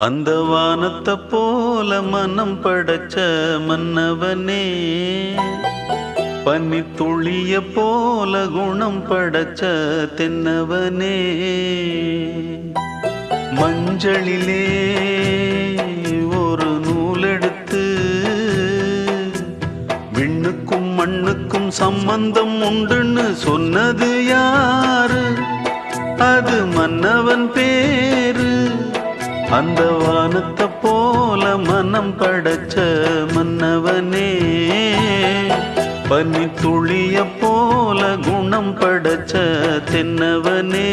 அந்த வானத்தை போல மனம் படைச்ச மன்னவனே, பனி துளிய போல குணம் படைச்ச தென்னவனே, மஞ்சளிலே ஒரு நூலெடுத்து விண்ணுக்கும் மண்ணுக்கும் சம்பந்தம் உண்டுன்னு சொன்னது யாரு? அது மன்னவன் பேரு. அந்த வானத்தை போல மனம் படைச்ச மன்னவனே, பனி துளிய போல குணம் படைச்ச தென்னவனே.